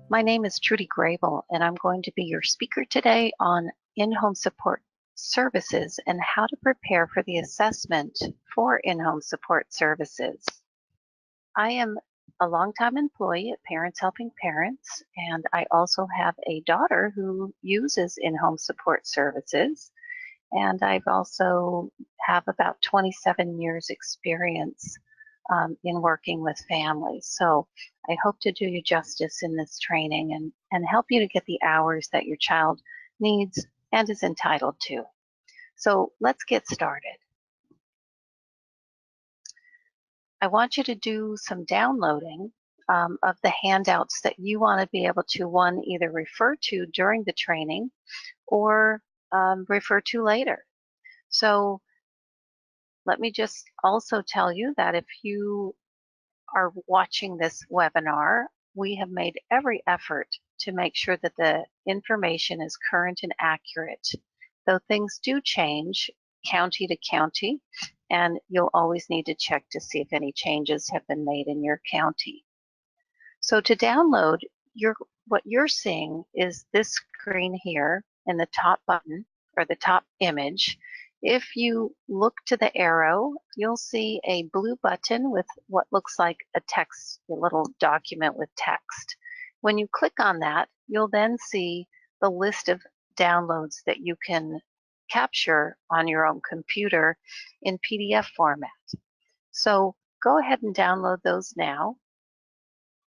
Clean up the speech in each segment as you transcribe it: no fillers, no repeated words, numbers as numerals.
My name is Trudy Grable, and I'm going to be your speaker today on in-home support services and how to prepare for the assessment for in-home support services. I am a longtime employee at Parents Helping Parents, and I also have a daughter who uses in-home support services. And I've also have about 27 years experience in working with families. So I hope to do you justice in this training and help you to get the hours that your child needs and is entitled to. So let's get started. I want you to do some downloading of the handouts that you want to be able to, one, either refer to during the training or refer to later. So let me just also tell you that if you are watching this webinar, we have made every effort to make sure that the information is current and accurate. Though things do change county to county, and you'll always need to check to see if any changes have been made in your county. So to download, what you're seeing is this screen here in the top button or the top image. If you look to the arrow, you'll see a blue button with what looks like a text, a little document with text. When you click on that, you'll then see the list of downloads that you can capture on your own computer in PDF format. So go ahead and download those now.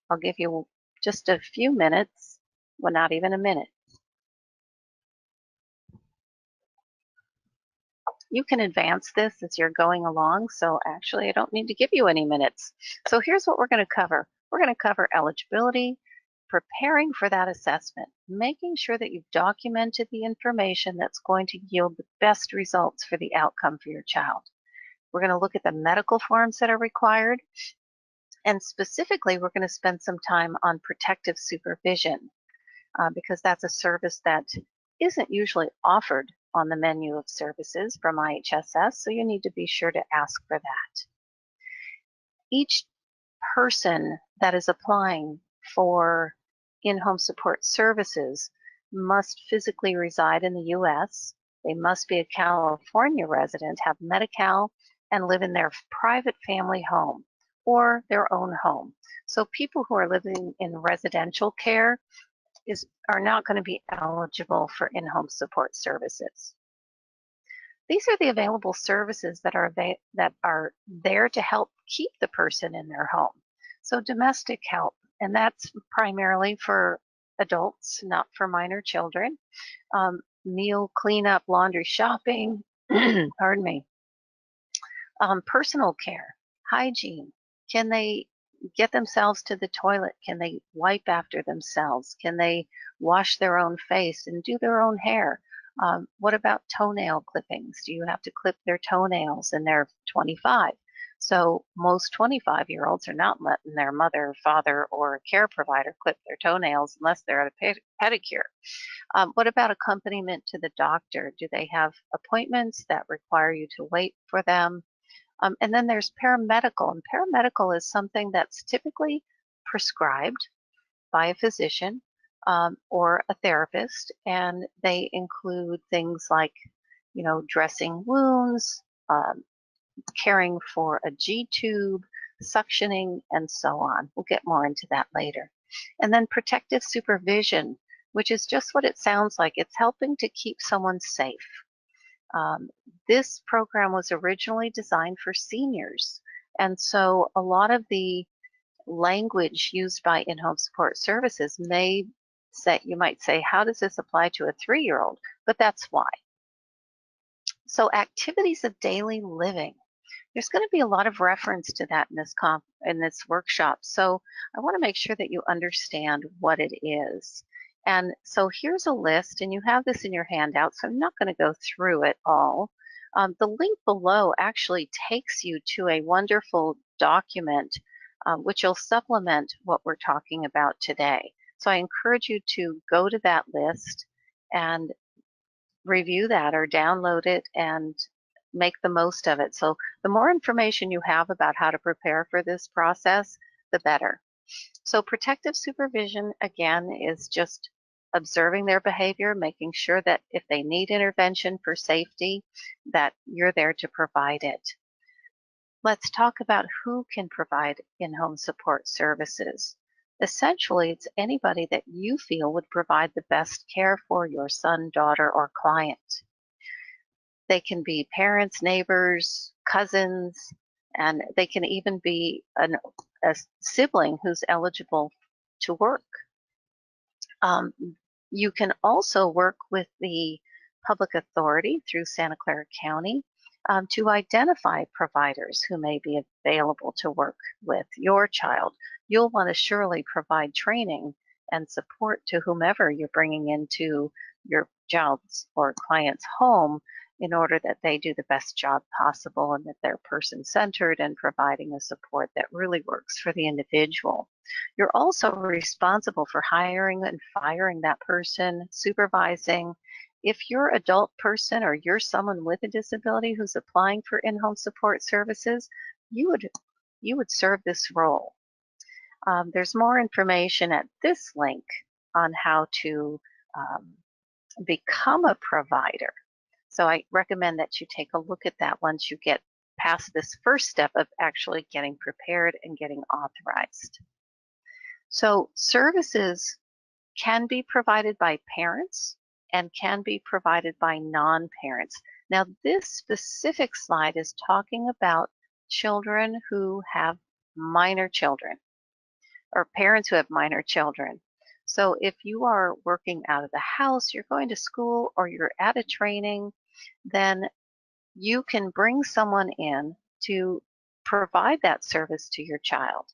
I'll give you just a few minutes, well, not even a minute. You can advance this as you're going along, so actually I don't need to give you any minutes. So here's what we're going to cover. We're going to cover eligibility, preparing for that assessment, making sure that you've documented the information that's going to yield the best results for the outcome for your child. We're going to look at the medical forms that are required, and specifically we're going to spend some time on protective supervision because that's a service that isn't usually offered on the menu of services from IHSS, so you need to be sure to ask for that. Each person that is applying for in-home support services must physically reside in the U.S. They must be a California resident, have Medi-Cal, and live in their private family home or their own home. So people who are living in residential care are not going to be eligible for in-home support services. These are the available services that are there to help keep the person in their home. So domestic help, and that's primarily for adults, not for minor children. Meal cleanup, laundry, shopping, pardon me. Personal care, hygiene. Can they get themselves to the toilet? Can they wipe after themselves? Can they wash their own face and do their own hair? What about toenail clippings? Do you have to clip their toenails? And they're 25. So most 25-year-olds are not letting their mother, father, or care provider clip their toenails unless they're at a pedicure. What about accompaniment to the doctor? Do they have appointments that require you to wait for them? And then there's paramedical, and paramedical is something that's typically prescribed by a physician or a therapist, and they include things like, dressing wounds, caring for a G-tube, suctioning, and so on. We'll get more into that later. And then protective supervision, which is just what it sounds like. It's helping to keep someone safe. This program was originally designed for seniors, and so a lot of the language used by in-home support services you might say, how does this apply to a 3-year-old? But that's why. So activities of daily living. There's going to be a lot of reference to that in this workshop, so I want to make sure that you understand what it is. And so here's a list, and you have this in your handout, so I'm not going to go through it all. The link below actually takes you to a wonderful document which will supplement what we're talking about today. So I encourage you to go to that list and review that or download it and make the most of it. So the more information you have about how to prepare for this process, the better. So protective supervision, again, is just observing their behavior, making sure that if they need intervention for safety, that you're there to provide it. Let's talk about who can provide in-home support services. Essentially, it's anybody that you feel would provide the best care for your son, daughter, or client. They can be parents, neighbors, cousins, and they can even be a sibling who's eligible to work. You can also work with the public authority through Santa Clara County to identify providers who may be available to work with your child. You'll want to surely provide training and support to whomever you're bringing into your child's or client's home in order that they do the best job possible and that they're person-centered and providing a support that really works for the individual. You're also responsible for hiring and firing that person, supervising. If you're an adult person or you're someone with a disability who's applying for in-home support services, you would serve this role. There's more information at this link on how to become a provider. So I recommend that you take a look at that once you get past this first step of actually getting prepared and getting authorized. So services can be provided by parents and can be provided by non-parents. Now, this specific slide is talking about children who have minor children or parents who have minor children. So if you are working out of the house, you're going to school, or you're at a training, then you can bring someone in to provide that service to your child.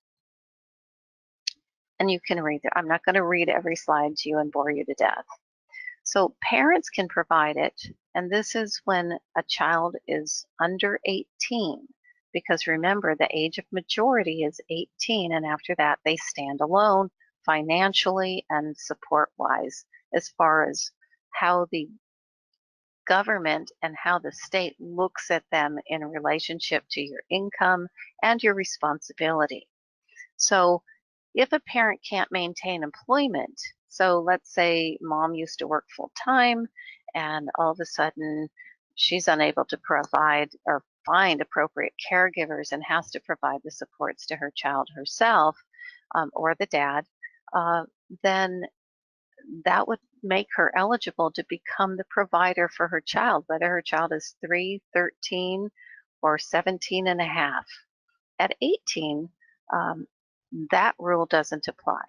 And you can read it. I'm not going to read every slide to you and bore you to death. So parents can provide it, and this is when a child is under 18, because remember, the age of majority is 18, and after that they stand alone financially and support-wise as far as how the government and how the state looks at them in relationship to your income and your responsibility. So if a parent can't maintain employment, so let's say mom used to work full time and all of a sudden she's unable to provide or find appropriate caregivers and has to provide the supports to her child herself or the dad, then that would make her eligible to become the provider for her child, whether her child is 3, 13, or 17 and a half. At 18, that rule doesn't apply.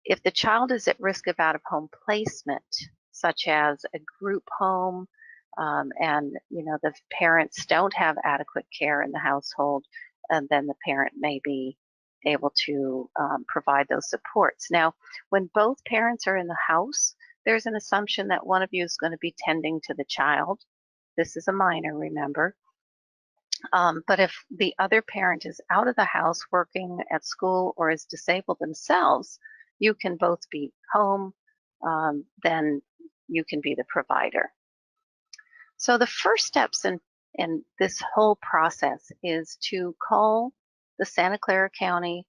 If the child is at risk of out-of-home placement, such as a group home, and the parents don't have adequate care in the household, and then the parent may be able to provide those supports. Now, when both parents are in the house, there's an assumption that one of you is going to be tending to the child. This is a minor, remember. But if the other parent is out of the house working at school or is disabled themselves, you can both be home, then you can be the provider. So the first steps in this whole process is to call the Santa Clara County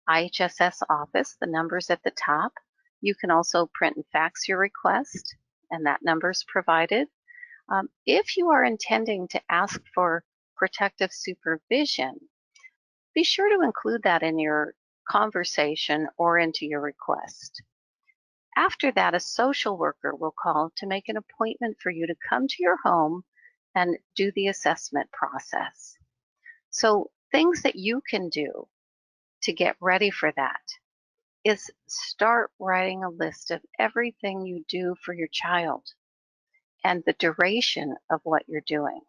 IHSS office. The number's at the top. You can also print and fax your request, and that number's provided. If you are intending to ask for protective supervision, be sure to include that in your conversation or into your request. After that, a social worker will call to make an appointment for you to come to your home and do the assessment process. So things that you can do to get ready for that is start writing a list of everything you do for your child and the duration of what you're doing.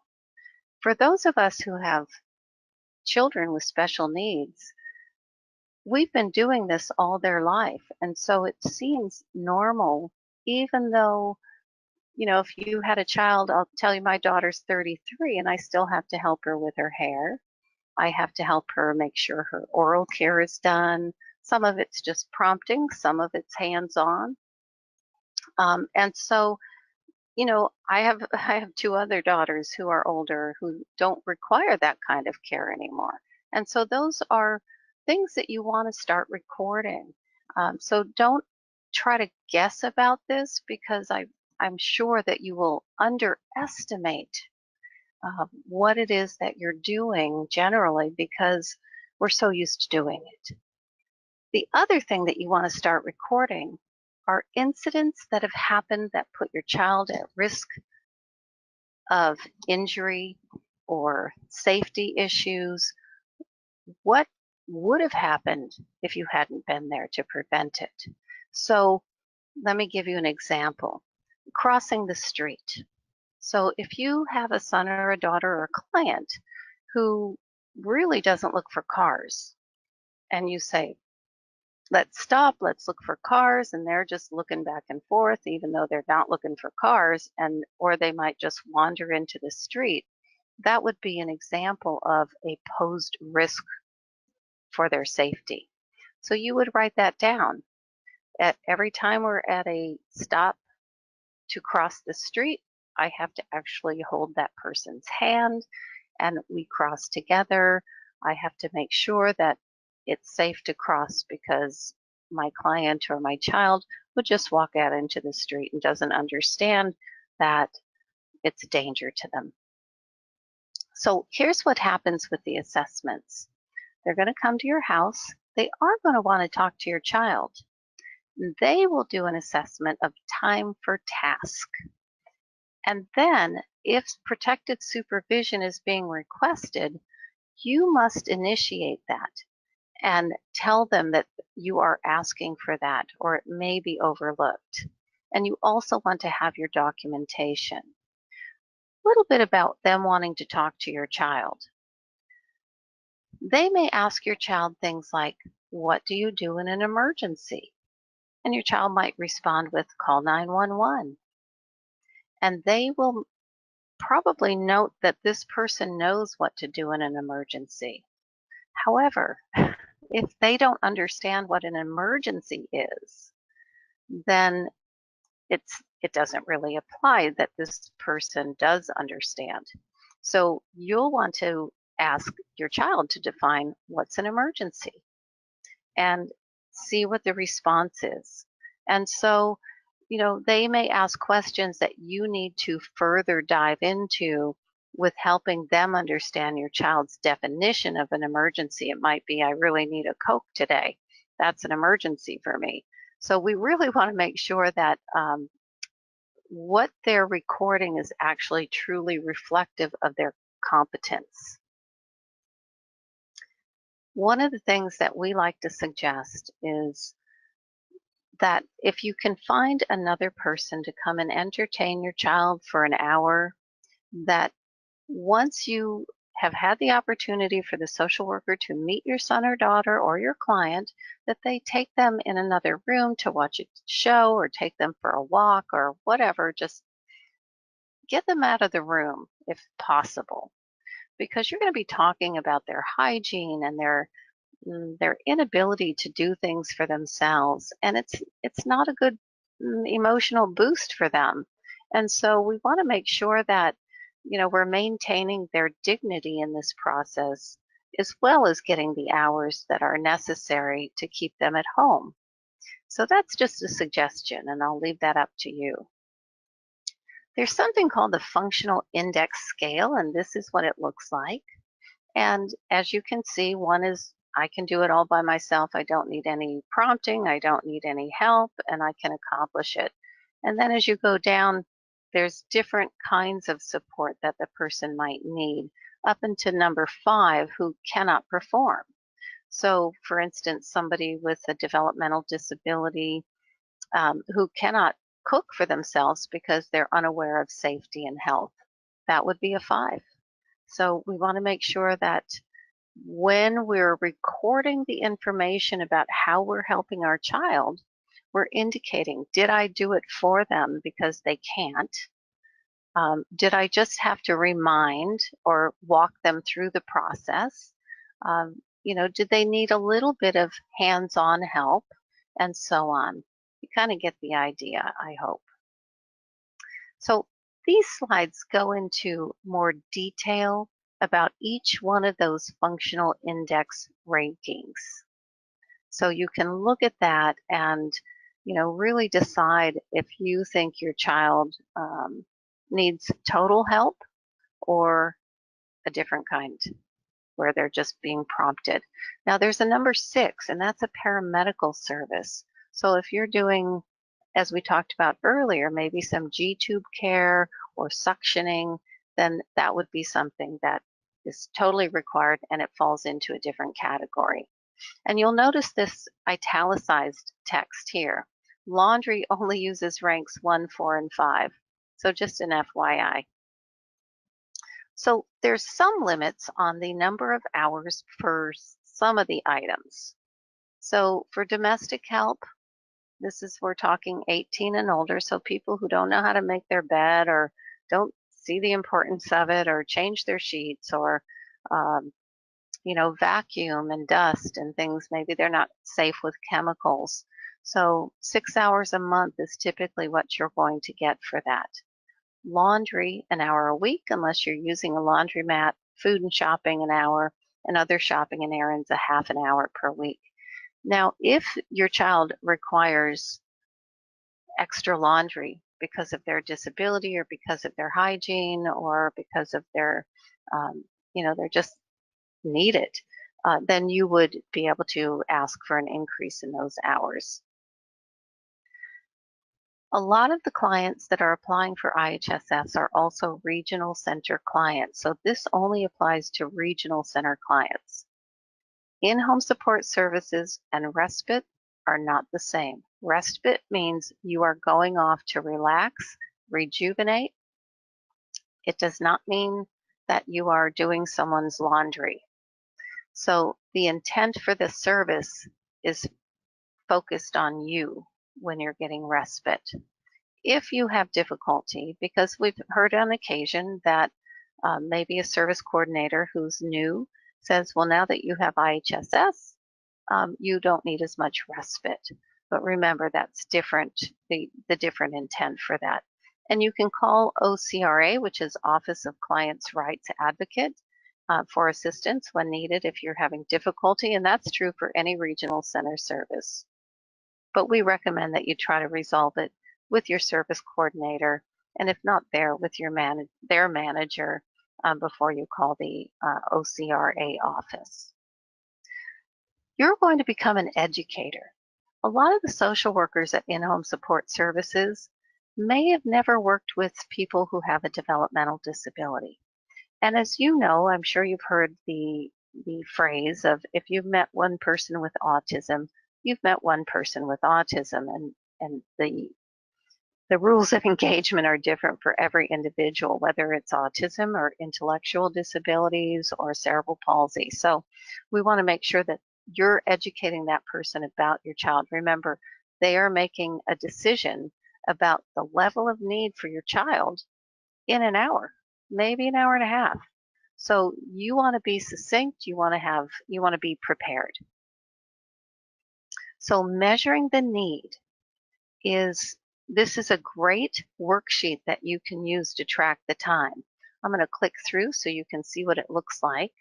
For those of us who have children with special needs, we've been doing this all their life, and so it seems normal, even though, if you had a child, I'll tell you my daughter's 33 and I still have to help her with her hair. I have to help her make sure her oral care is done. Some of it's just prompting, some of it's hands-on. And so I have I have two other daughters who are older who don't require that kind of care anymore. And so those are things that you want to start recording. So don't try to guess about this because I'm sure that you will underestimate what it is that you're doing generally because we're so used to doing it. The other thing that you want to start recording are incidents that have happened that put your child at risk of injury or safety issues. What would have happened if you hadn't been there to prevent it? So let me give you an example. Crossing the street. So if you have a son or a daughter or a client who really doesn't look for cars, and you say, let's stop, let's look for cars, and they're just looking back and forth, even though they're not looking for cars, and or they might just wander into the street, that would be an example of a posed risk for their safety. So you would write that down. At every time we're at a stop to cross the street, I have to actually hold that person's hand and we cross together. I have to make sure that it's safe to cross because my client or my child would just walk out into the street and doesn't understand that it's a danger to them. So here's what happens with the assessments. They're going to come to your house. They are going to want to talk to your child. They will do an assessment of time for task. And then if protective supervision is being requested, you must initiate that and tell them that you are asking for that or it may be overlooked. And you also want to have your documentation. A little bit about them wanting to talk to your child. They may ask your child things like, what do you do in an emergency? And your child might respond with, call 911. And they will probably note that this person knows what to do in an emergency. However, if they don't understand what an emergency is, then it doesn't really apply that this person does understand. So you'll want to ask your child to define what's an emergency and see what the response is. And so, they may ask questions that you need to further dive into with helping them understand your child's definition of an emergency. It might be, I really need a Coke today. That's an emergency for me. So we really want to make sure that what they're recording is actually truly reflective of their competence. One of the things that we like to suggest is that if you can find another person to come and entertain your child for an hour, that once you have had the opportunity for the social worker to meet your son or daughter or your client, that they take them in another room to watch a show or take them for a walk or whatever. Just get them out of the room if possible, because you're going to be talking about their hygiene and their inability to do things for themselves, and it's not a good emotional boost for them. And so we want to make sure that we're maintaining their dignity in this process, as well as getting the hours that are necessary to keep them at home. So that's just a suggestion, and I'll leave that up to you. There's something called the functional index scale, and this is what it looks like. And as you can see, one is I can do it all by myself. I don't need any prompting. I don't need any help, and I can accomplish it. And then as you go down, there's different kinds of support that the person might need, up into number 5 who cannot perform. So for instance, somebody with a developmental disability who cannot cook for themselves because they're unaware of safety and health, that would be a 5. So we want to make sure that when we're recording the information about how we're helping our child, we're indicating, did I do it for them because they can't? Did I just have to remind or walk them through the process? Did they need a little bit of hands-on help, and so on? You kind of get the idea, I hope. So these slides go into more detail about each one of those functional index rankings. So you can look at that and, really decide if you think your child needs total help or a different kind where they're just being prompted. Now there's a number 6, and that's a paramedical service. So if you're doing, as we talked about earlier, maybe some G-tube care or suctioning, then that would be something that is totally required and it falls into a different category. And you'll notice this italicized text here. Laundry only uses ranks 1, 4, and 5. So just an FYI. So there's some limits on the number of hours for some of the items. So for domestic help, we're talking 18 and older, so people who don't know how to make their bed or don't see the importance of it or change their sheets or vacuum and dust and things, maybe they're not safe with chemicals. So 6 hours a month is typically what you're going to get for that. Laundry, an hour a week, unless you're using a laundromat, food and shopping an hour, and other shopping and errands a half an hour per week. Now, if your child requires extra laundry because of their disability or because of their hygiene or because of their, they're just need it, then you would be able to ask for an increase in those hours. A lot of the clients that are applying for IHSS are also regional center clients, so this only applies to regional center clients. In-home support services and respite are not the same. Respite means you are going off to relax, rejuvenate. It does not mean that you are doing someone's laundry. So the intent for this service is focused on you when you're getting respite. If you have difficulty, because we've heard on occasion that maybe a service coordinator who's new says, well, now that you have IHSS, you don't need as much respite. But remember, that's different, the different intent for that. And you can call OCRA, which is Office of Clients' Rights Advocate, for assistance when needed if you're having difficulty, and that's true for any regional center service. But we recommend that you try to resolve it with your service coordinator, and if not there, with their manager before you call the OCRA office. You're going to become an educator. A lot of the social workers at in-home support services may have never worked with people who have a developmental disability. And as you know, I'm sure you've heard the phrase of, if you've met one person with autism, you've met one person with autism, and the rules of engagement are different for every individual, whether it's autism or intellectual disabilities or cerebral palsy. So we want to make sure that you're educating that person about your child. Remember, they are making a decision about the level of need for your child in an hour, maybe an hour and a half. So you want to be succinct, you want to be prepared. So measuring the need this is a great worksheet that you can use to track the time. I'm going to click through so you can see what it looks like.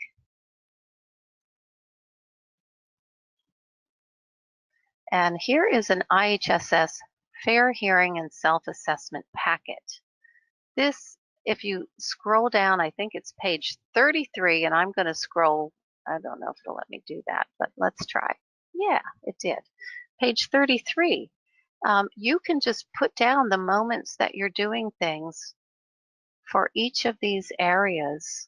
And here is an IHSS Fair Hearing and Self-Assessment Packet. This, if you scroll down, I think it's page 33, and I'm going to scroll. I don't know if it'll let me do that, but let's try. Yeah, it did. Page 33. You can just put down the moments that you're doing things for each of these areas.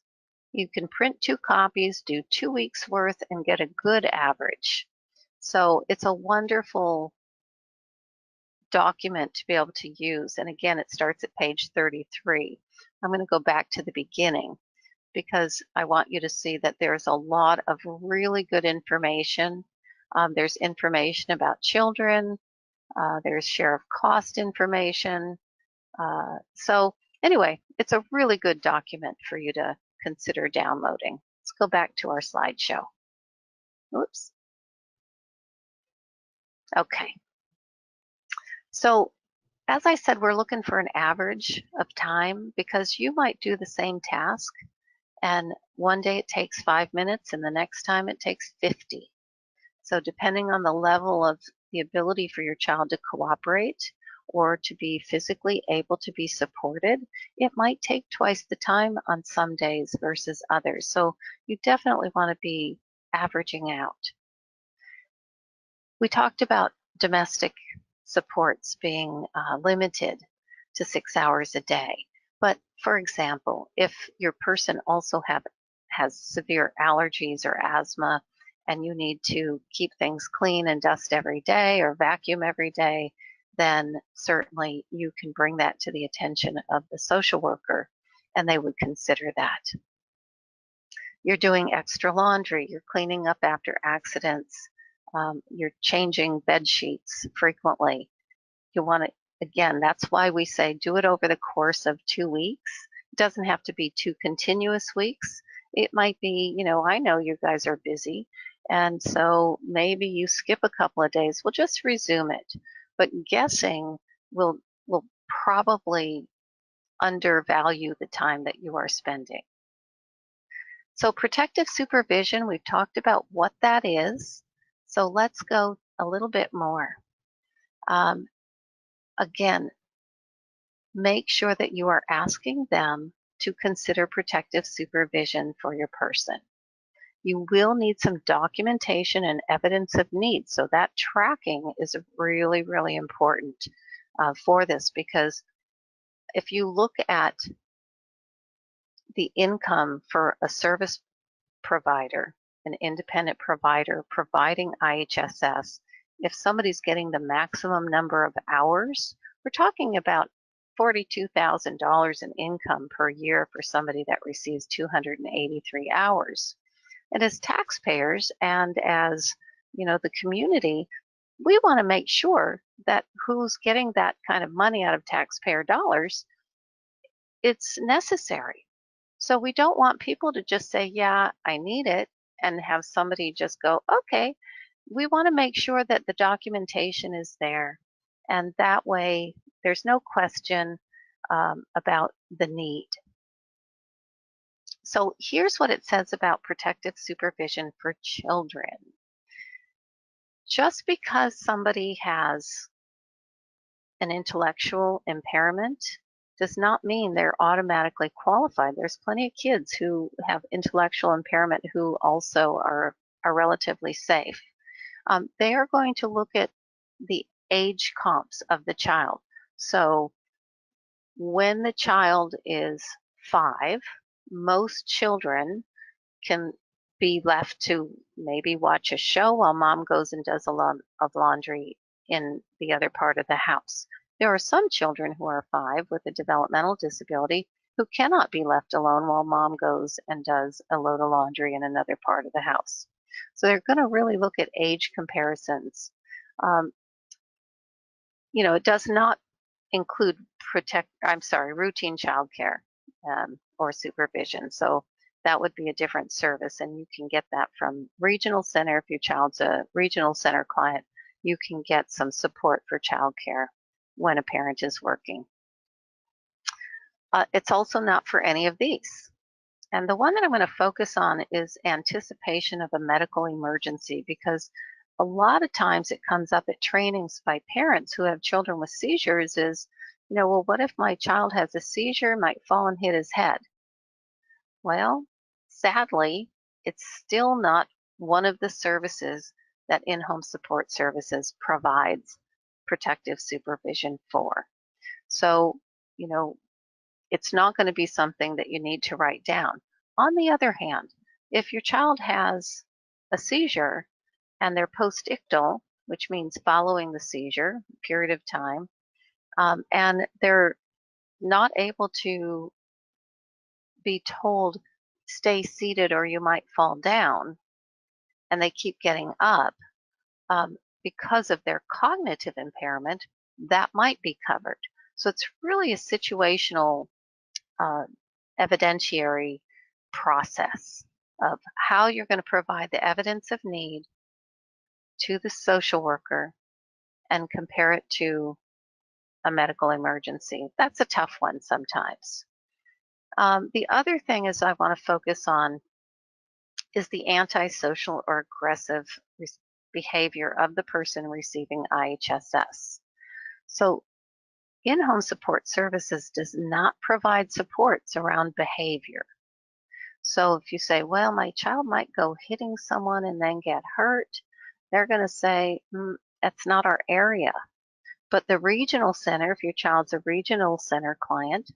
You can print 2 copies, do 2 weeks worth, and get a good average. So it's a wonderful document to be able to use. And again, it starts at page 33. I'm going to go back to the beginning because I want you to see that there's a lot of really good information. There's information about children. There's share of cost information. So anyway, it's a really good document for you to consider downloading. Let's go back to our slideshow. Oops. Okay. So As I said, we're looking for an average of time because you might do the same task and one day it takes 5 minutes and the next time it takes 50. So depending on the level of the ability for your child to cooperate or to be physically able to be supported, it might take twice the time on some days versus others. So you definitely want to be averaging out. We talked about domestic supports being limited to 6 hours a day. But for example, if your person also has severe allergies or asthma and you need to keep things clean and dust every day or vacuum every day, then certainly you can bring that to the attention of the social worker and they would consider that. You're doing extra laundry, you're cleaning up after accidents, you're changing bed sheets frequently. You want to, again, that's why we say do it over the course of 2 weeks. It doesn't have to be 2 continuous weeks. It might be, I know you guys are busy, and so maybe you skip a couple of days. We'll just resume it. But guessing will probably undervalue the time that you are spending. So protective supervision, we've talked about what that is. So let's go a little bit more. Again, make sure that you are asking them to consider protective supervision for your person. You will need some documentation and evidence of need. So that tracking is really, really important for this, because if you look at the income for a service provider, an independent provider providing IHSS, if somebody's getting the maximum number of hours, we're talking about $42,000 in income per year for somebody that receives 283 hours. And as taxpayers and as the community, we want to make sure that who's getting that kind of money out of taxpayer dollars, it's necessary. So we don't want people to just say, yeah, I need it, and have somebody just go, okay. We want to make sure that the documentation is there. And that way there's no question about the need. So here's what it says about protective supervision for children. Just because somebody has an intellectual impairment does not mean they're automatically qualified. There's plenty of kids who have intellectual impairment who also are relatively safe. They are going to look at the age comps of the child. So when the child is 5, most children can be left to maybe watch a show while mom goes and does a lot of laundry in the other part of the house. There are some children who are 5 with a developmental disability who cannot be left alone while mom goes and does a load of laundry in another part of the house. So they're going to really look at age comparisons. It does not include routine childcare or supervision. So that would be a different service, and you can get that from regional center. If your child's a regional center client, you can get some support for childcare when a parent is working. It's also not for any of these. And the one that I'm going to focus on is anticipation of a medical emergency, because a lot of times it comes up at trainings by parents who have children with seizures is, well, what if my child has a seizure, might fall and hit his head? Well, sadly, it's still not one of the services that in-home support services provides protective supervision for. So, it's not going to be something that you need to write down. On the other hand, if your child has a seizure and they're post-ictal, which means following the seizure, period of time, and they're not able to be told, stay seated or you might fall down, and they keep getting up because of their cognitive impairment, that might be covered. So it's really a situational evidentiary process of how you're going to provide the evidence of need to the social worker and compare it to a medical emergency. That's a tough one sometimes. The other thing is I want to focus on is the antisocial or aggressive behavior of the person receiving IHSS. So in-home support services does not provide supports around behavior. So if you say, well, my child might go hitting someone and then get hurt, they're going to say, that's not our area. But the regional center, if your child's a regional center client,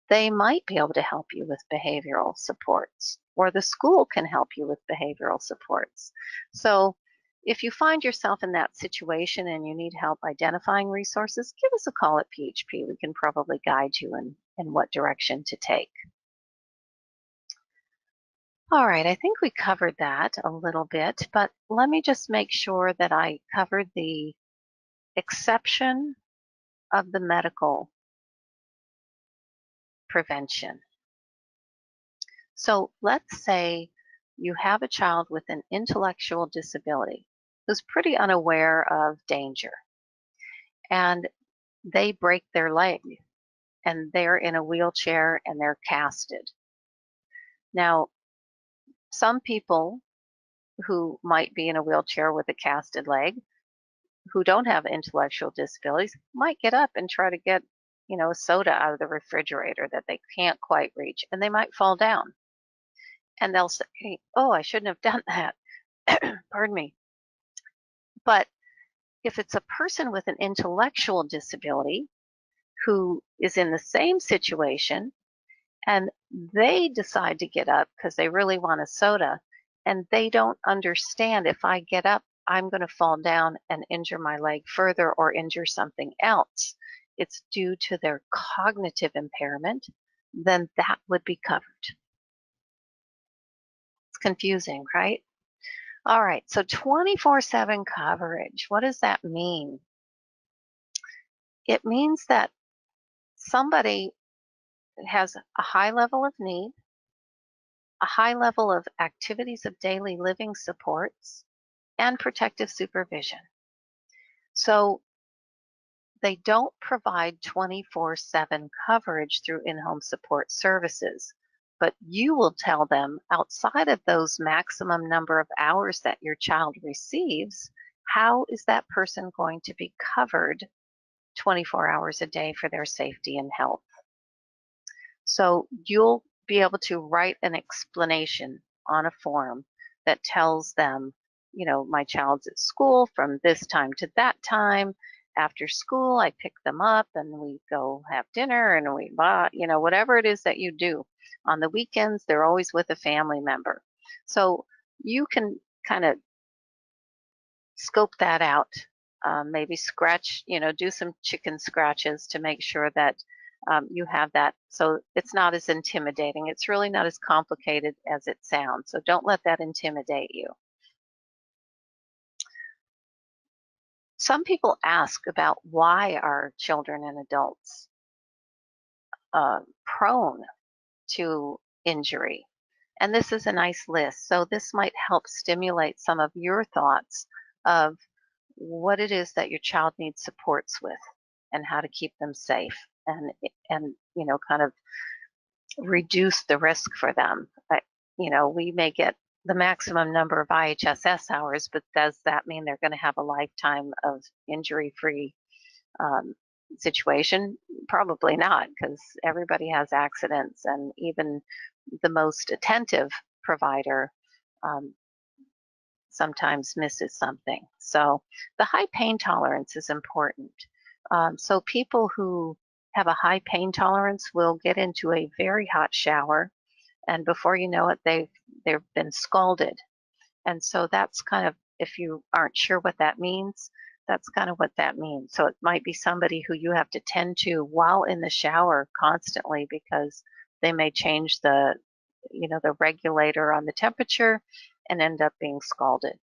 they might be able to help you with behavioral supports, or the school can help you with behavioral supports. So if you find yourself in that situation and you need help identifying resources, give us a call at PHP. We can probably guide you in what direction to take. All right, I think we covered that a little bit, but let me just make sure that I covered the exception of the medical prevention. So let's say you have a child with an intellectual disability who's pretty unaware of danger, and they break their leg and they're in a wheelchair and they're casted. Now, some people who might be in a wheelchair with a casted leg who don't have intellectual disabilities might get up and try to get, a soda out of the refrigerator that they can't quite reach, and they might fall down. And they'll say, oh, I shouldn't have done that. Pardon me. But if it's a person with an intellectual disability who is in the same situation and they decide to get up because they really want a soda, and they don't understand, if I get up, I'm going to fall down and injure my leg further or injure something else. It's due to their cognitive impairment, then that would be covered. It's confusing, right? All right, so 24/7 coverage, what does that mean? It means that somebody has a high level of need, a high level of activities of daily living supports, and protective supervision. So they don't provide 24/7 coverage through in-home support services, but you will tell them outside of those maximum number of hours that your child receives, how is that person going to be covered 24 hours a day for their safety and health? So you'll be able to write an explanation on a form that tells them, my child's at school from this time to that time. After school, I pick them up and we go have dinner and we, whatever it is that you do. On the weekends, they're always with a family member. So you can kind of scope that out, maybe scratch, do some chicken scratches to make sure that you have that. So it's not as intimidating. It's really not as complicated as it sounds. So don't let that intimidate you. Some people ask about why are children and adults prone to injury. And this is a nice list. So this might help stimulate some of your thoughts of what it is that your child needs supports with and how to keep them safe and kind of reduce the risk for them. We may get the maximum number of IHSS hours, but does that mean they're going to have a lifetime of injury-free situation? Probably not, because everybody has accidents, and even the most attentive provider sometimes misses something. So the high pain tolerance is important. So people who have a high pain tolerance will get into a very hot shower, and before you know it, they've been scalded. And so that's kind of, if you aren't sure what that means, that's kind of what that means. So it might be somebody who you have to tend to while in the shower constantly, because they may change the regulator on the temperature and end up being scalded.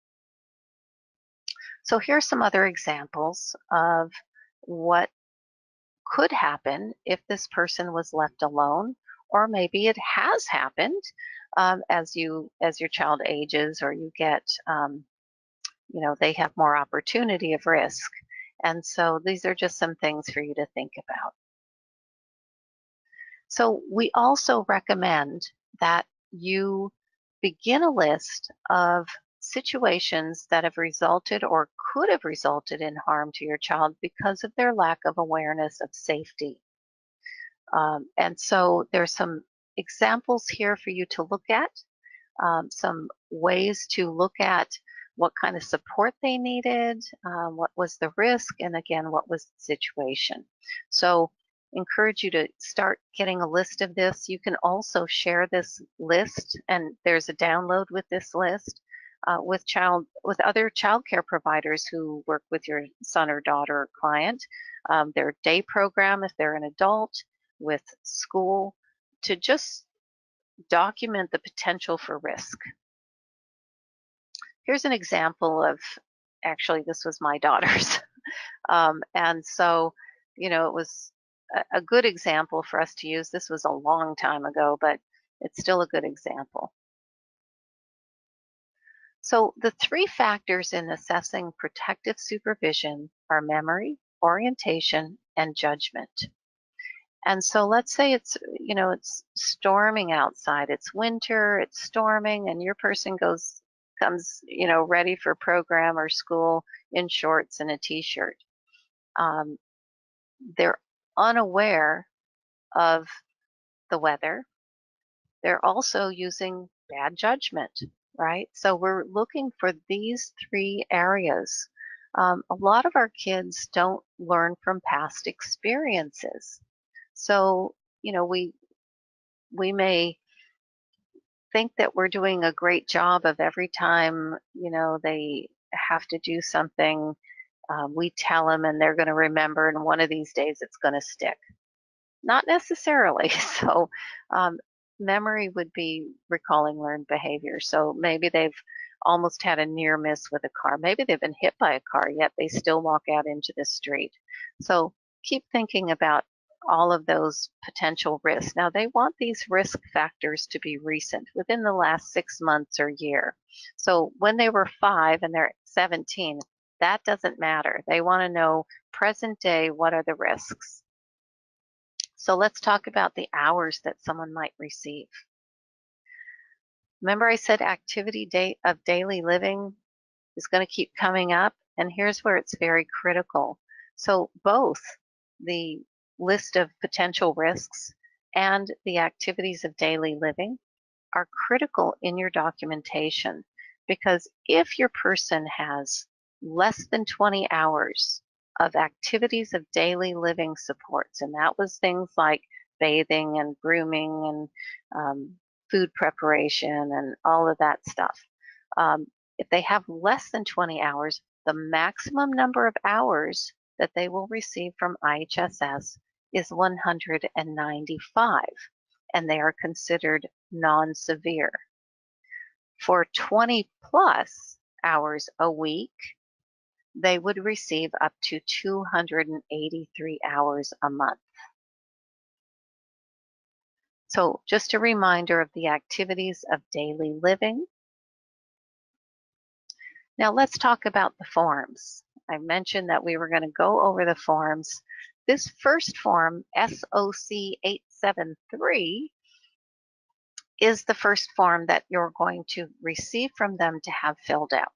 So here's some other examples of what could happen if this person was left alone, or maybe it has happened as your child ages, or you get, they have more opportunity of risk. And so these are just some things for you to think about. So we also recommend that you begin a list of situations that have resulted or could have resulted in harm to your child because of their lack of awareness of safety. And so there's some examples here for you to look at, some ways to look at what kind of support they needed, what was the risk, and again, what was the situation. So encourage you to start getting a list of this. You can also share this list, and there's a download with this list with other child care providers who work with your son or daughter or client, their day program if they're an adult, with school, to just document the potential for risk. Here's an example of, actually, this was my daughter's. And so, it was a good example for us to use. This was a long time ago, but it's still a good example. So the three factors in assessing protective supervision are memory, orientation, and judgment. And so let's say it's storming outside. It's winter, it's storming, and your person comes, ready for program or school in shorts and a t-shirt. They're unaware of the weather. They're also using bad judgment, right? So we're looking for these three areas. A lot of our kids don't learn from past experiences. So, we may think that we're doing a great job of every time, they have to do something, we tell them and they're going to remember, and one of these days it's going to stick. Not necessarily. So memory would be recalling learned behavior. So maybe they've almost had a near miss with a car. Maybe they've been hit by a car, yet they still walk out into the street. So keep thinking about all of those potential risks. Now, they want these risk factors to be recent, within the last 6 months or year. So when they were 5 and they're 17, that doesn't matter. They want to know present day, what are the risks? So let's talk about the hours that someone might receive. Remember I said activity of daily living is going to keep coming up, and here's where it's very critical. So both the list of potential risks and the activities of daily living are critical in your documentation, because if your person has less than 20 hours of activities of daily living supports, and that was things like bathing and grooming and food preparation and all of that stuff. If they have less than 20 hours, the maximum number of hours that they will receive from IHSS is 195, and they are considered non-severe. For 20 plus hours a week, they would receive up to 283 hours a month. So just a reminder of the activities of daily living. Now let's talk about the forms. I mentioned that we were going to go over the forms. This first form, SOC 873, is the first form that you're going to receive from them to have filled out.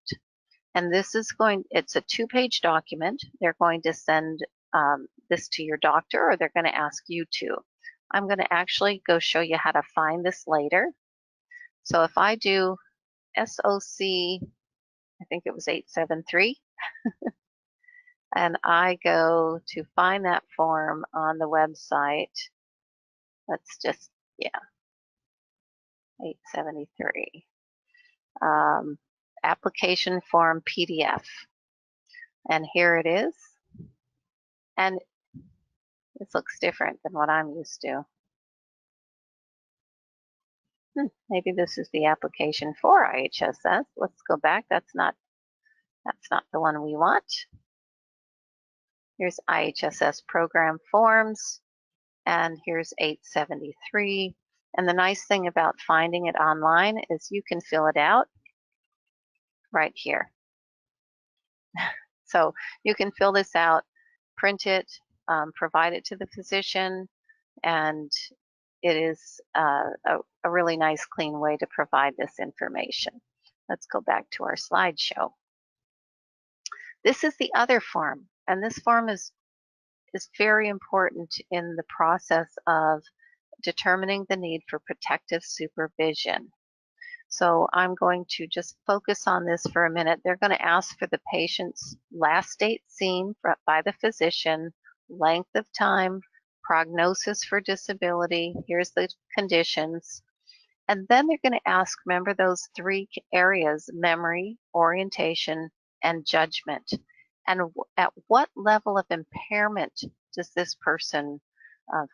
And it's a 2-page document. They're going to send this to your doctor, or they're going to ask you to. I'm going to actually go show you how to find this later. So if I do SOC, I think it was 873, and I go to find that form on the website, let's just, 873. Application form PDF. And here it is. And this looks different than what I'm used to. Maybe this is the application for IHSS. Let's go back. That's not the one we want. Here's IHSS program forms, and here's 873. And the nice thing about finding it online is you can fill it out right here. So you can fill this out, print it, provide it to the physician, and it is a really nice, clean way to provide this information. Let's go back to our slideshow. This is the other form, and this form is very important in the process of determining the need for protective supervision. So I'm going to just focus on this for a minute. They're going to ask for the patient's last date seen by the physician, length of time, prognosis for disability, here's the conditions, and then they're going to ask, remember those three areas, memory, orientation, and judgment. And at what level of impairment does this person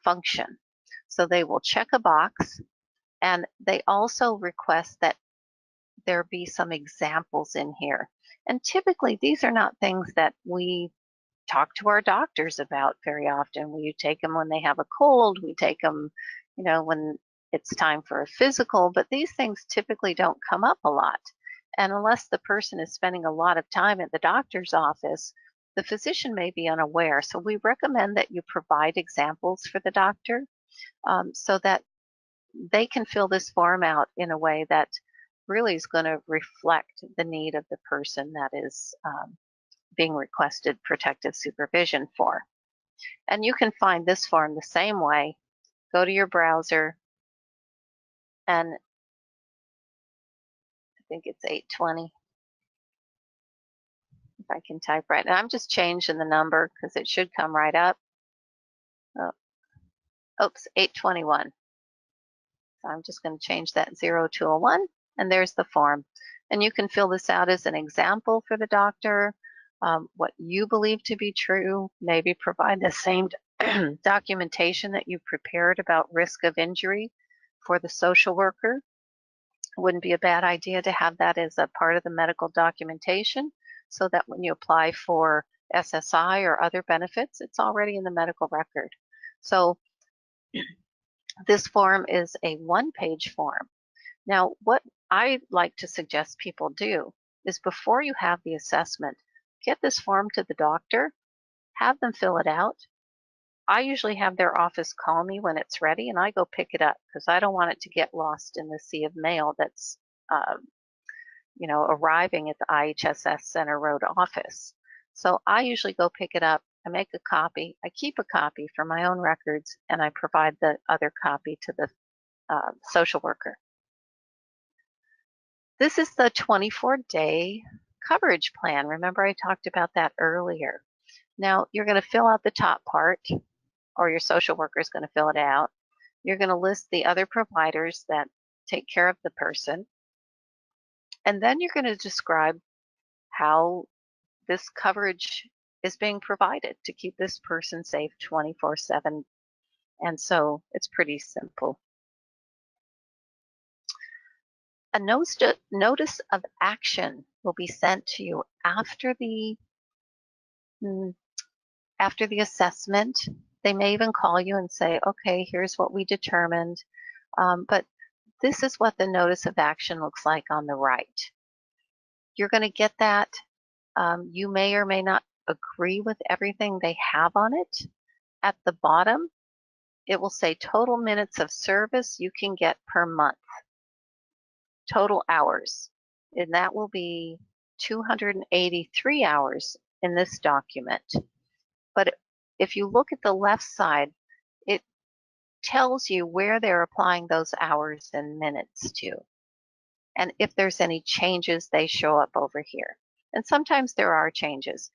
function? So they will check a box, and they also request that there be some examples in here. And typically these are not things that we talk to our doctors about very often. We take them when they have a cold, we take them, when it's time for a physical, but these things typically don't come up a lot. And unless the person is spending a lot of time at the doctor's office, the physician may be unaware. So we recommend that you provide examples for the doctor so that they can fill this form out in a way that really is going to reflect the need of the person that is being requested protective supervision for. And you can find this form the same way. Go to your browser, and I think it's 820. If I can type right. And I'm just changing the number because it should come right up. Oh, oops, 821. So I'm just going to change that 0 to a 1, and there's the form. And you can fill this out as an example for the doctor, what you believe to be true, maybe provide the same documentation that you prepared about risk of injury for the social worker. It wouldn't be a bad idea to have that as a part of the medical documentation so that when you apply for SSI or other benefits, it's already in the medical record. So this form is a one-page form. Now, what I like to suggest people do is before you have the assessment, get this form to the doctor, have them fill it out. I usually have their office call me when it's ready, and I go pick it up because I don't want it to get lost in the sea of mail that's, arriving at the IHSS Center Road office. So I usually go pick it up. I make a copy. I keep a copy for my own records, and I provide the other copy to the social worker. This is the 24-day coverage plan. Remember I talked about that earlier. Now you're going to fill out the top part, or your social worker is going to fill it out. You're going to list the other providers that take care of the person. And then you're going to describe how this coverage is being provided to keep this person safe 24/7. And so it's pretty simple. A notice of action will be sent to you after the assessment. They may even call you and say, okay, here's what we determined. But this is what the notice of action looks like on the right. You're going to get that. You may or may not agree with everything they have on it. At the bottom, it will say total minutes of service you can get per month. Total hours, and that will be 283 hours in this document. But if you look at the left side, it tells you where they're applying those hours and minutes to. And if there's any changes, they show up over here. And sometimes there are changes.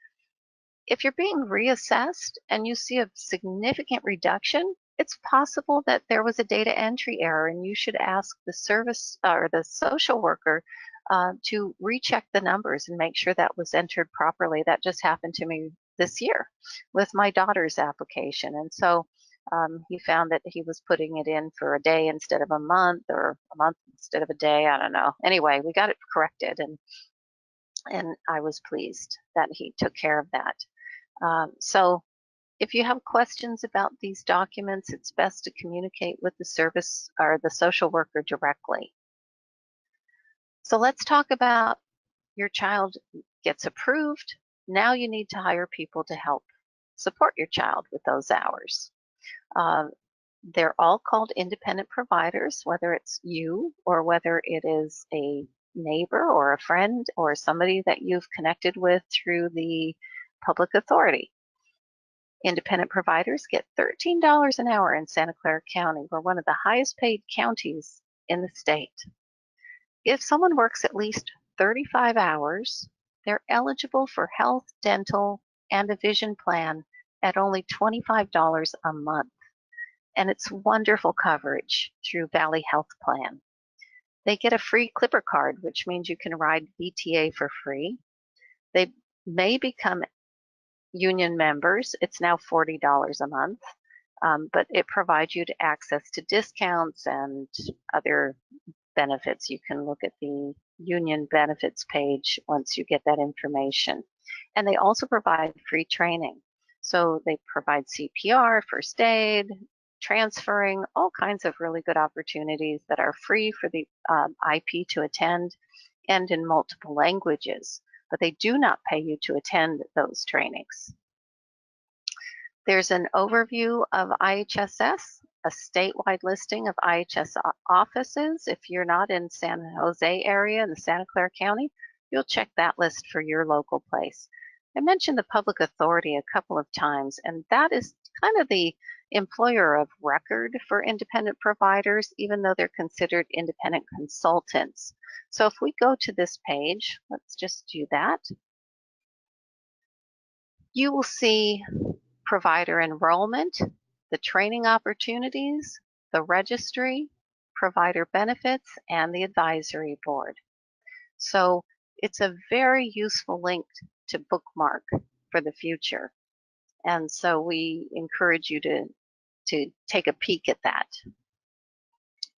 If you're being reassessed and you see a significant reduction, it's possible that there was a data entry error, and you should ask the service or the social worker to recheck the numbers and make sure that was entered properly. That just happened to me this year with my daughter's application. And so he found that he was putting it in for a day instead of a month, or a month instead of a day. I don't know. Anyway, we got it corrected, and I was pleased that he took care of that. So if you have questions about these documents, it's best to communicate with the service or the social worker directly. So let's talk about your child gets approved. Now you need to hire people to help support your child with those hours. Uh, they're all called independent providers, whether it's you or whether it is a neighbor or a friend or somebody that you've connected with through the public authority. Independent providers get $13 an hour in Santa Clara County. We're one of the highest paid counties in the state. If someone works at least 35 hours, they're eligible for health, dental, and a vision plan at only $25 a month. And it's wonderful coverage through Valley Health Plan. They get a free Clipper card, which means you can ride VTA for free. They may become union members. It's now $40 a month, but it provides you to access to discounts and other benefits. You can look at the union benefits page once you get that information. And they also provide free training. So they provide CPR, first aid, transferring, all kinds of really good opportunities that are free for the IP to attend and in multiple languages, but they do not pay you to attend those trainings. There's an overview of IHSS, a statewide listing of IHSS offices. If you're not in San Jose area in the Santa Clara County, you'll check that list for your local place. I mentioned the public authority a couple of times, and that is kind of the employer of record for independent providers, even though they're considered independent consultants. So if we go to this page, let's just do that. You will see provider enrollment, the training opportunities, the registry, provider benefits, and the advisory board. So it's a very useful link to bookmark for the future. And so we encourage you to take a peek at that.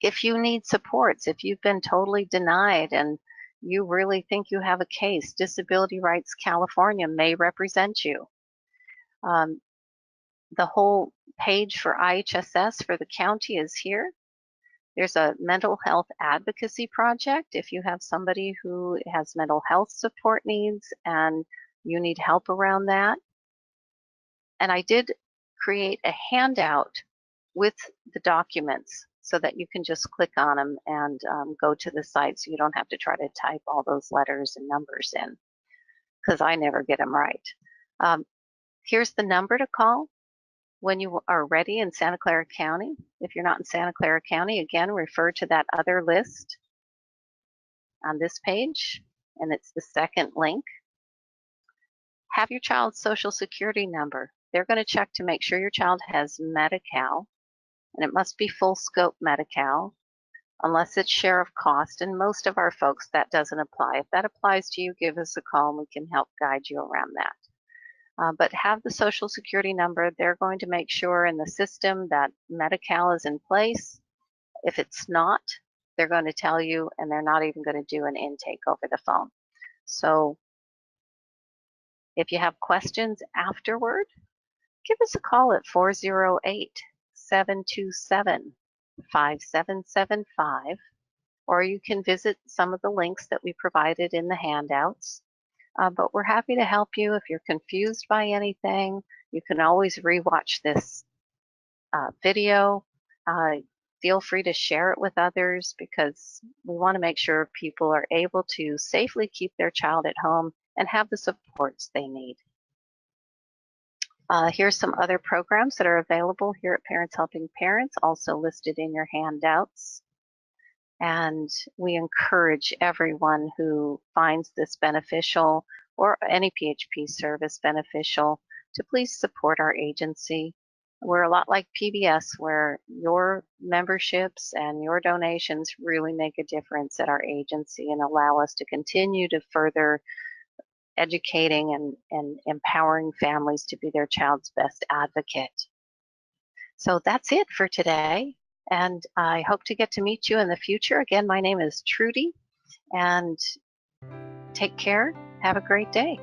If you need supports, if you've been totally denied and you really think you have a case, Disability Rights California may represent you. The whole page for IHSS for the county is here. There's a mental health advocacy project. If you have somebody who has mental health support needs and you need help around that. And I did create a handout with the documents so that you can just click on them and go to the site so you don't have to try to type all those letters and numbers in, because I never get them right. Here's the number to call when you are ready in Santa Clara County. If you're not in Santa Clara County, again, refer to that other list on this page, and it's the second link. Have your child's social security number. They're going to check to make sure your child has Medi-Cal, and it must be full scope Medi-Cal, unless it's share of cost, and most of our folks, that doesn't apply. If that applies to you, give us a call and we can help guide you around that. But have the social security number. They're going to make sure in the system that Medi-Cal is in place. If it's not, they're going to tell you, and they're not even going to do an intake over the phone. So if you have questions afterward, give us a call at 408-727-5775, or you can visit some of the links that we provided in the handouts. But we're happy to help you. If you're confused by anything, you can always rewatch this video. Feel free to share it with others, because we want to make sure people are able to safely keep their child at home and have the supports they need. Here's some other programs that are available here at Parents Helping Parents, also listed in your handouts. And we encourage everyone who finds this beneficial, or any PHP service beneficial, to please support our agency. We're a lot like PBS, where your memberships and your donations really make a difference at our agency and allow us to continue to further educating and empowering families to be their child's best advocate. So that's it for today, and I hope to get to meet you in the future. Again, my name is Trudy, and take care. Have a great day.